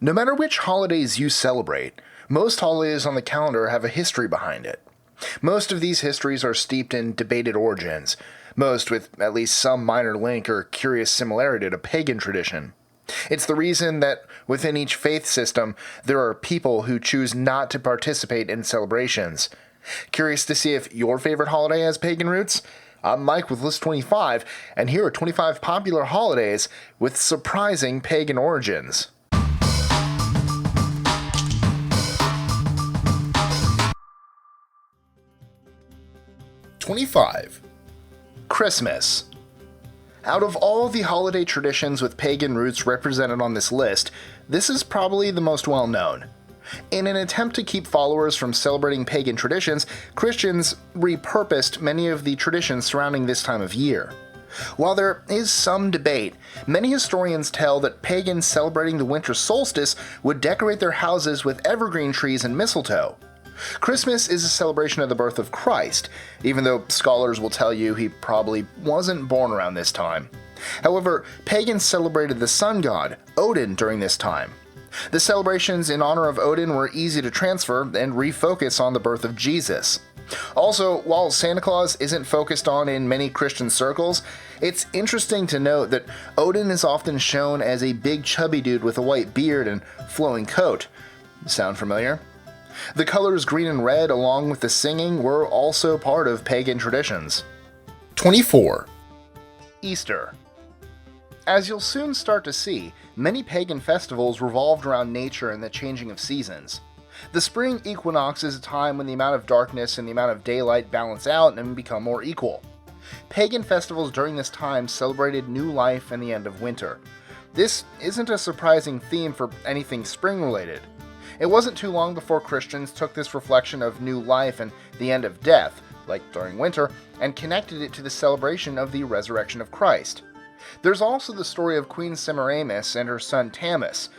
No matter which holidays you celebrate, most holidays on the calendar have a history behind it. Most of these histories are steeped in debated origins, most with at least some minor link or curious similarity to pagan tradition. It's the reason that within each faith system, there are people who choose not to participate in celebrations. Curious to see if your favorite holiday has pagan roots? I'm Mike with List 25, and here are 25 popular holidays with surprising pagan origins. 25. Christmas. Out of all the holiday traditions with pagan roots represented on this list, this is probably the most well known. In an attempt to keep followers from celebrating pagan traditions, Christians repurposed many of the traditions surrounding this time of year. While there is some debate, many historians tell that pagans celebrating the winter solstice would decorate their houses with evergreen trees and mistletoe. Christmas is a celebration of the birth of Christ, even though scholars will tell you he probably wasn't born around this time. However, pagans celebrated the sun god, Odin, during this time. The celebrations in honor of Odin were easy to transfer and refocus on the birth of Jesus. Also, while Santa Claus isn't focused on in many Christian circles, it's interesting to note that Odin is often shown as a big chubby dude with a white beard and flowing coat. Sound familiar? The colors green and red, along with the singing, were also part of pagan traditions. 24. Easter. As you'll soon start to see, many pagan festivals revolved around nature and the changing of seasons. The spring equinox is a time when the amount of darkness and the amount of daylight balance out and become more equal. Pagan festivals during this time celebrated new life and the end of winter. This isn't a surprising theme for anything spring-related. It wasn't too long before Christians took this reflection of new life and the end of death, like during winter, and connected it to the celebration of the resurrection of Christ. There's also the story of Queen Semiramis and her son Tammuz.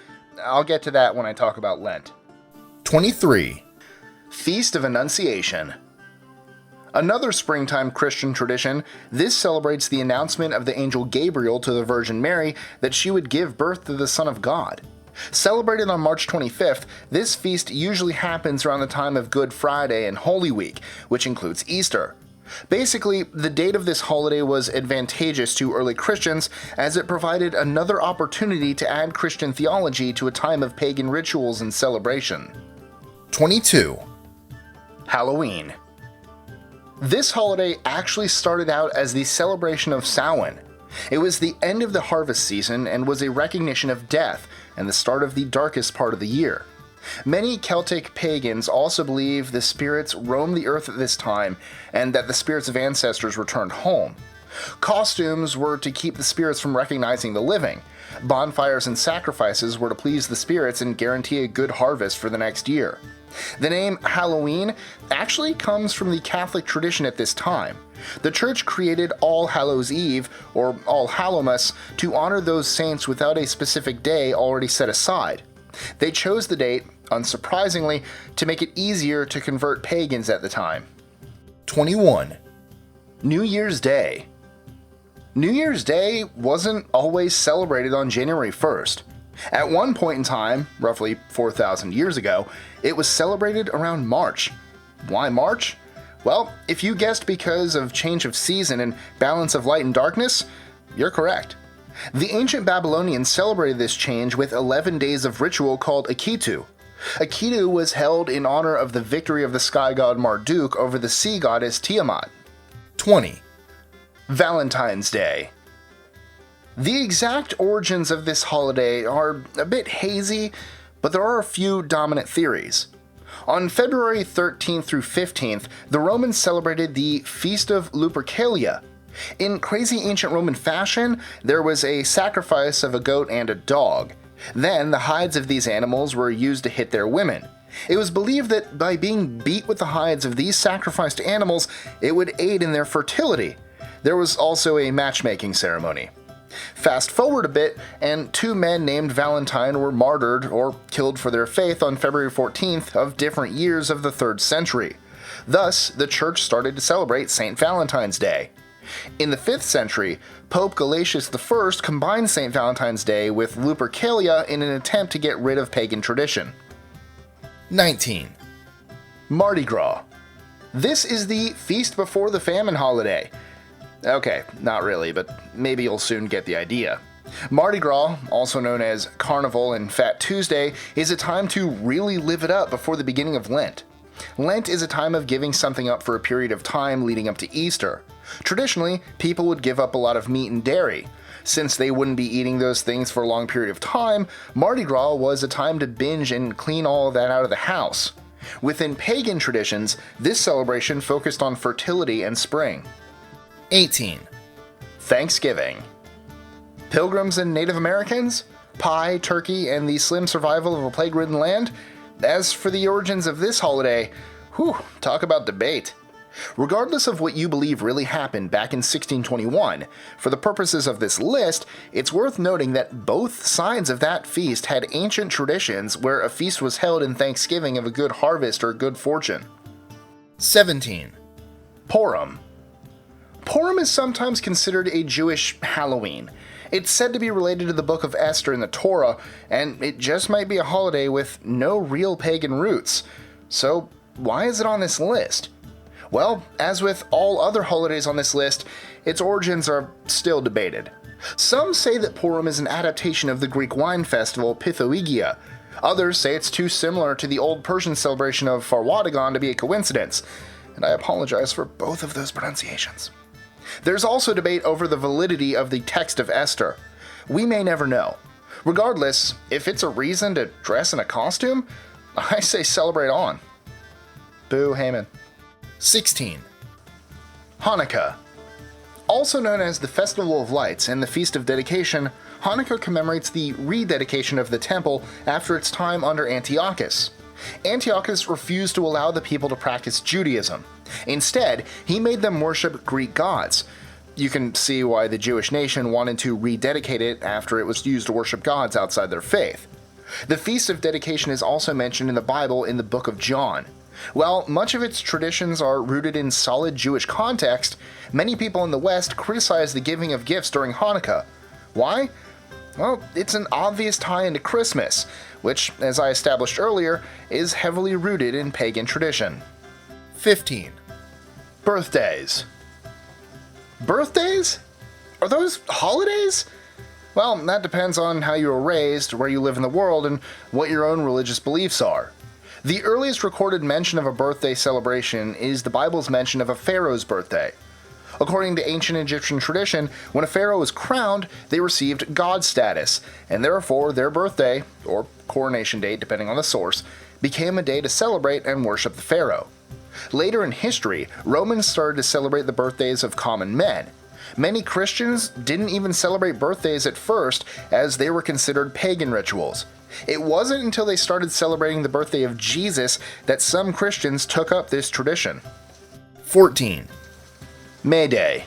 I'll get to that when I talk about Lent. 23. Feast of Annunciation. Another springtime Christian tradition, this celebrates the announcement of the angel Gabriel to the Virgin Mary that she would give birth to the Son of God. Celebrated on March 25th, this feast usually happens around the time of Good Friday and Holy Week, which includes Easter. Basically, the date of this holiday was advantageous to early Christians as it provided another opportunity to add Christian theology to a time of pagan rituals and celebration. 22. Halloween. This holiday actually started out as the celebration of Samhain. It was the end of the harvest season and was a recognition of death and the start of the darkest part of the year. Many Celtic pagans also believe the spirits roam the earth at this time and that the spirits of ancestors returned home. Costumes were to keep the spirits from recognizing the living. Bonfires and sacrifices were to please the spirits and guarantee a good harvest for the next year. The name Halloween actually comes from the Catholic tradition at this time. The church created All Hallows Eve, or All Hallowmas, to honor those saints without a specific day already set aside. They chose the date, unsurprisingly, to make it easier to convert pagans at the time. 21. New Year's Day. New Year's Day wasn't always celebrated on January 1st. At one point in time, roughly 4,000 years ago, it was celebrated around March. Why March? Well, if you guessed because of change of season and balance of light and darkness, you're correct. The ancient Babylonians celebrated this change with 11 days of ritual called Akitu. Akitu was held in honor of the victory of the sky god Marduk over the sea goddess Tiamat. 20. Valentine's Day. The exact origins of this holiday are a bit hazy, but there are a few dominant theories. On February 13th through 15th, the Romans celebrated the Feast of Lupercalia. In crazy ancient Roman fashion, there was a sacrifice of a goat and a dog. Then, the hides of these animals were used to hit their women. It was believed that by being beat with the hides of these sacrificed animals, it would aid in their fertility. There was also a matchmaking ceremony. Fast forward a bit, and two men named Valentine were martyred or killed for their faith on February 14th of different years of the 3rd century. Thus, the church started to celebrate St. Valentine's Day. In the 5th century, Pope Gelasius I combined St. Valentine's Day with Lupercalia in an attempt to get rid of pagan tradition. 19. Mardi Gras. This is the Feast Before the Famine holiday. Okay, not really, but maybe you'll soon get the idea. Mardi Gras, also known as Carnival and Fat Tuesday, is a time to really live it up before the beginning of Lent. Lent is a time of giving something up for a period of time leading up to Easter. Traditionally, people would give up a lot of meat and dairy. Since they wouldn't be eating those things for a long period of time, Mardi Gras was a time to binge and clean all of that out of the house. Within pagan traditions, this celebration focused on fertility and spring. 18. Thanksgiving. Pilgrims and Native Americans? Pie, turkey, and the slim survival of a plague-ridden land? As for the origins of this holiday, talk about debate. Regardless of what you believe really happened back in 1621, for the purposes of this list, it's worth noting that both sides of that feast had ancient traditions where a feast was held in thanksgiving of a good harvest or good fortune. 17. Poram. Poram is sometimes considered a Jewish Halloween. It's said to be related to the Book of Esther in the Torah, and it just might be a holiday with no real pagan roots. So, why is it on this list? Well, as with all other holidays on this list, its origins are still debated. Some say that Purim is an adaptation of the Greek wine festival Pythoegia. Others say it's too similar to the old Persian celebration of Farwadagon to be a coincidence, and I apologize for both of those pronunciations. There's also debate over the validity of the text of Esther. We may never know. Regardless, if it's a reason to dress in a costume, I say celebrate on. Boo Haman. 16. Hanukkah. Also known as the Festival of Lights and the Feast of Dedication, Hanukkah commemorates the rededication of the temple after its time under Antiochus. Antiochus refused to allow the people to practice Judaism. Instead, he made them worship Greek gods. You can see why the Jewish nation wanted to rededicate it after it was used to worship gods outside their faith. The Feast of Dedication is also mentioned in the Bible in the book of John. While much of its traditions are rooted in solid Jewish context, many people in the West criticize the giving of gifts during Hanukkah. Why? Well, it's an obvious tie into Christmas, which, as I established earlier, is heavily rooted in pagan tradition. 15. Birthdays. Birthdays? Are those holidays? Well, that depends on how you were raised, where you live in the world, and what your own religious beliefs are. The earliest recorded mention of a birthday celebration is the Bible's mention of a pharaoh's birthday. According to ancient Egyptian tradition, when a pharaoh was crowned, they received god status, and therefore their birthday, or coronation date depending on the source, became a day to celebrate and worship the pharaoh. Later in history, Romans started to celebrate the birthdays of common men. Many Christians didn't even celebrate birthdays at first, as they were considered pagan rituals. It wasn't until they started celebrating the birthday of Jesus that some Christians took up this tradition. 14. May Day.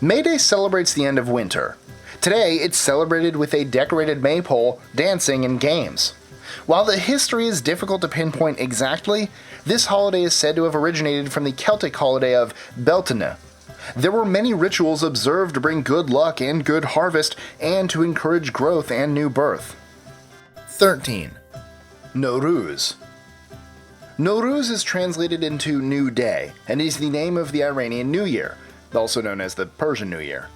May Day celebrates the end of winter. Today, it's celebrated with a decorated maypole, dancing, and games. While the history is difficult to pinpoint exactly, this holiday is said to have originated from the Celtic holiday of Beltane. There were many rituals observed to bring good luck and good harvest, and to encourage growth and new birth. 13. Nowruz. Nowruz is translated into New Day, and is the name of the Iranian New Year, also known as the Persian New Year.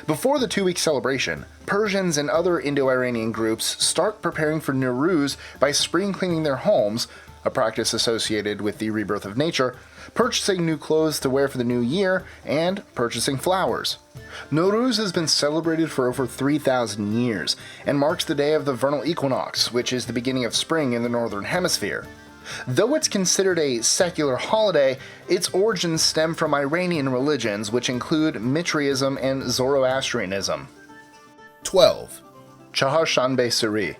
Before the 2-week celebration, Persians and other Indo-Iranian groups start preparing for Nowruz by spring cleaning their homes, a practice associated with the rebirth of nature, purchasing new clothes to wear for the new year, and purchasing flowers. Nowruz has been celebrated for over 3,000 years, and marks the day of the vernal equinox, which is the beginning of spring in the northern hemisphere. Though it's considered a secular holiday, its origins stem from Iranian religions, which include Mitraism and Zoroastrianism. 12. Chahar-Shanbeh Suri.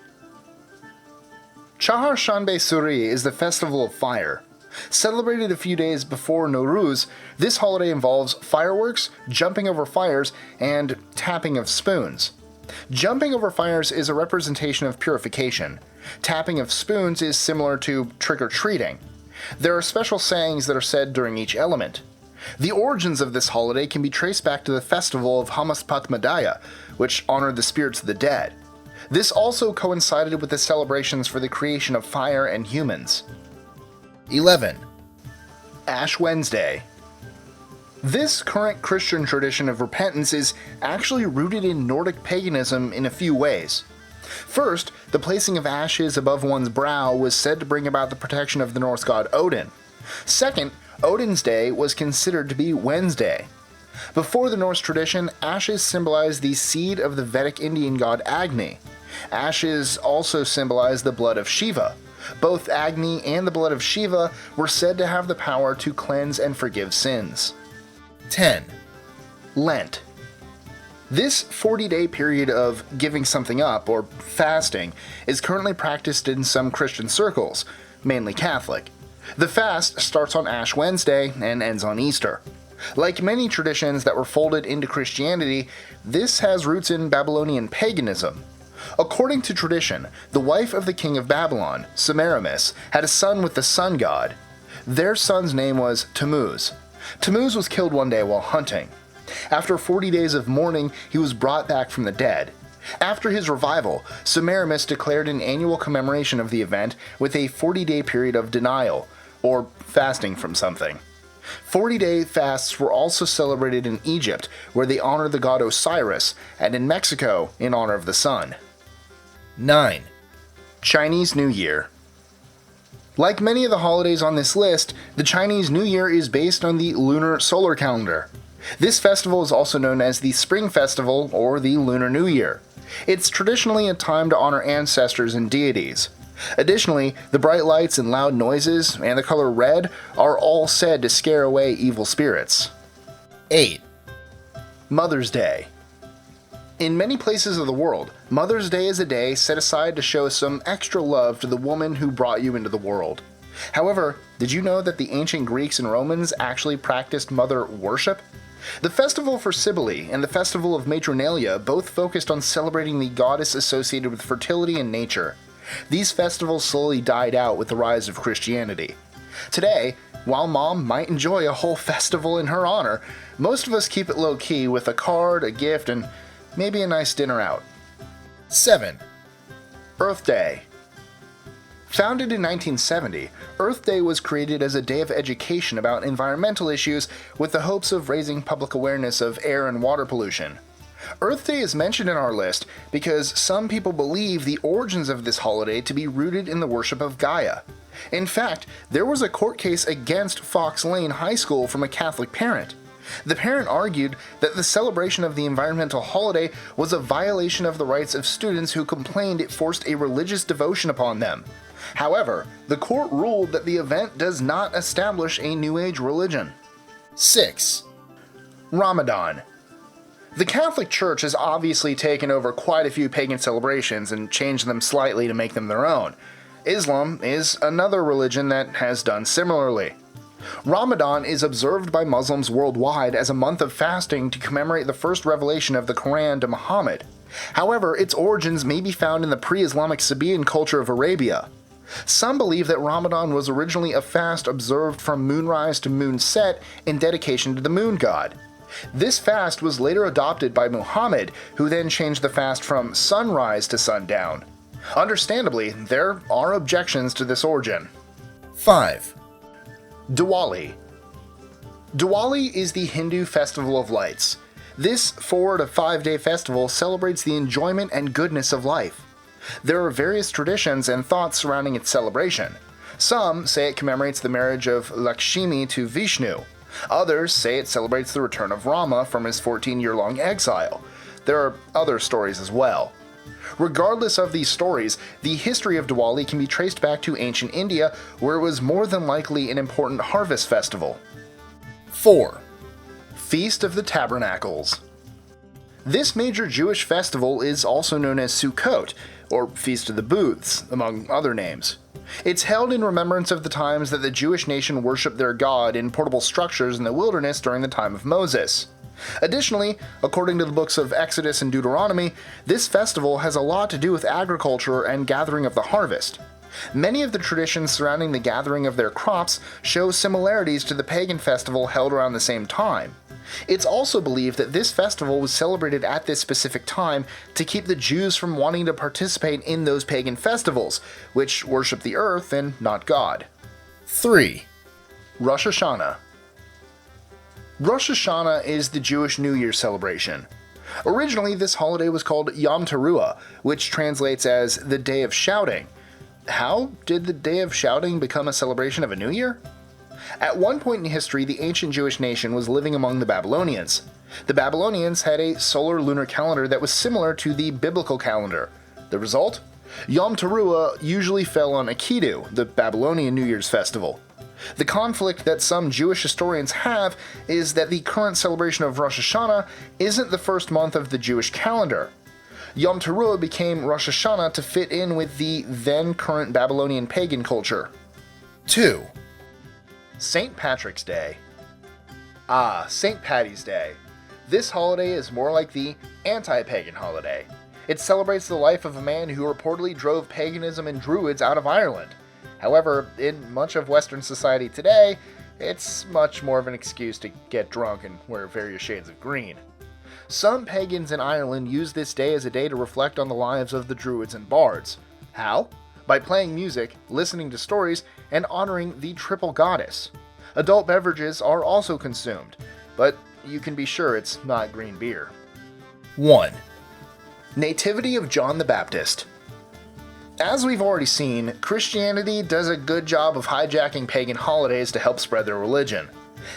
Chahar-Shanbeh Suri is the festival of fire. Celebrated a few days before Nowruz, this holiday involves fireworks, jumping over fires, and tapping of spoons. Jumping over fires is a representation of purification. Tapping of spoons is similar to trick-or-treating. There are special sayings that are said during each element. The origins of this holiday can be traced back to the festival of Hamaspat Madaya, which honored the spirits of the dead. This also coincided with the celebrations for the creation of fire and humans. 11. Ash Wednesday. This current Christian tradition of repentance is actually rooted in Nordic paganism in a few ways. First, the placing of ashes above one's brow was said to bring about the protection of the Norse god Odin. Second, Odin's Day was considered to be Wednesday. Before the Norse tradition, ashes symbolized the seed of the Vedic Indian god Agni. Ashes also symbolized the blood of Shiva. Both Agni and the blood of Shiva were said to have the power to cleanse and forgive sins. 10. Lent. This 40-day period of giving something up, or fasting, is currently practiced in some Christian circles, mainly Catholic. The fast starts on Ash Wednesday and ends on Easter. Like many traditions that were folded into Christianity, this has roots in Babylonian paganism. According to tradition, the wife of the king of Babylon, Semiramis, had a son with the sun god. Their son's name was Tammuz. Tammuz was killed one day while hunting. After 40 days of mourning, he was brought back from the dead. After his revival, Semiramis declared an annual commemoration of the event with a 40-day period of denial, or fasting from something. 40-day fasts were also celebrated in Egypt, where they honor the god Osiris, and in Mexico, in honor of the sun. 9. Chinese New Year. Like many of the holidays on this list, the Chinese New Year is based on the lunar solar calendar. This festival is also known as the Spring Festival or the Lunar New Year. It's traditionally a time to honor ancestors and deities. Additionally, the bright lights and loud noises, and the color red, are all said to scare away evil spirits. 8. Mother's Day. In many places of the world, Mother's Day is a day set aside to show some extra love to the woman who brought you into the world. However, did you know that the ancient Greeks and Romans actually practiced mother worship? The festival for Cybele and the festival of Matronalia both focused on celebrating the goddess associated with fertility and nature. These festivals slowly died out with the rise of Christianity. Today, while mom might enjoy a whole festival in her honor, most of us keep it low-key with a card, a gift, and maybe a nice dinner out. 7. Earth Day. Founded in 1970, Earth Day was created as a day of education about environmental issues with the hopes of raising public awareness of air and water pollution. Earth Day is mentioned in our list because some people believe the origins of this holiday to be rooted in the worship of Gaia. In fact, there was a court case against Fox Lane High School from a Catholic parent. The parent argued that the celebration of the environmental holiday was a violation of the rights of students who complained it forced a religious devotion upon them. However, the court ruled that the event does not establish a New Age religion. 6. Ramadan. The Catholic Church has obviously taken over quite a few pagan celebrations and changed them slightly to make them their own. Islam is another religion that has done similarly. Ramadan is observed by Muslims worldwide as a month of fasting to commemorate the first revelation of the Quran to Muhammad. However, its origins may be found in the pre-Islamic Sabaean culture of Arabia. Some believe that Ramadan was originally a fast observed from moonrise to moonset in dedication to the moon god. This fast was later adopted by Muhammad, who then changed the fast from sunrise to sundown. Understandably, there are objections to this origin. 5. Diwali. Diwali is the Hindu festival of lights. This 4 to 5 day festival celebrates the enjoyment and goodness of life. There are various traditions and thoughts surrounding its celebration. Some say it commemorates the marriage of Lakshmi to Vishnu. Others say it celebrates the return of Rama from his 14-year-long exile. There are other stories as well. Regardless of these stories, the history of Diwali can be traced back to ancient India, where it was more than likely an important harvest festival. 4. Feast of the Tabernacles. This major Jewish festival is also known as Sukkot, or Feast of the Booths, among other names. It's held in remembrance of the times that the Jewish nation worshipped their god in portable structures in the wilderness during the time of Moses. Additionally, according to the books of Exodus and Deuteronomy, this festival has a lot to do with agriculture and gathering of the harvest. Many of the traditions surrounding the gathering of their crops show similarities to the pagan festival held around the same time. It's also believed that this festival was celebrated at this specific time to keep the Jews from wanting to participate in those pagan festivals, which worship the earth and not God. 3. Rosh Hashanah. Rosh Hashanah is the Jewish New Year celebration. Originally, this holiday was called Yom Teruah, which translates as the Day of Shouting. How did the Day of Shouting become a celebration of a new year? At one point in history, the ancient Jewish nation was living among the Babylonians. The Babylonians had a solar lunar calendar that was similar to the biblical calendar. The result? Yom Teruah usually fell on Akidu, the Babylonian New Year's festival. The conflict that some Jewish historians have is that the current celebration of Rosh Hashanah isn't the first month of the Jewish calendar. Yom Teruah became Rosh Hashanah to fit in with the then current Babylonian pagan culture. 2. St. Patrick's Day. St. Paddy's Day. This holiday is more like the anti-pagan holiday. It celebrates the life of a man who reportedly drove paganism and druids out of Ireland. However, in much of Western society today, it's much more of an excuse to get drunk and wear various shades of green. Some pagans in Ireland use this day as a day to reflect on the lives of the druids and bards. How? By playing music, listening to stories, and honoring the triple goddess. Adult beverages are also consumed, but you can be sure it's not green beer. 1. Nativity of John the Baptist. As we've already seen, Christianity does a good job of hijacking pagan holidays to help spread their religion.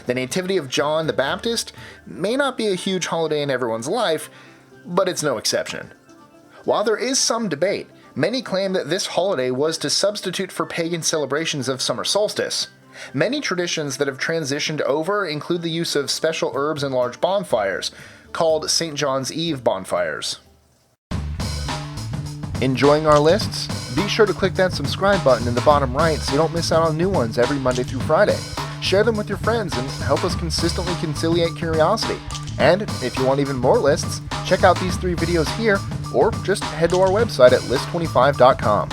The Nativity of John the Baptist may not be a huge holiday in everyone's life, but it's no exception. While there is some debate, many claim that this holiday was to substitute for pagan celebrations of summer solstice. Many traditions that have transitioned over include the use of special herbs and large bonfires, called St. John's Eve bonfires. Enjoying our lists? Be sure to click that subscribe button in the bottom right so you don't miss out on new ones every Monday through Friday. Share them with your friends and help us consistently conciliate curiosity. And if you want even more lists, check out these 3 videos here or just head to our website at list25.com.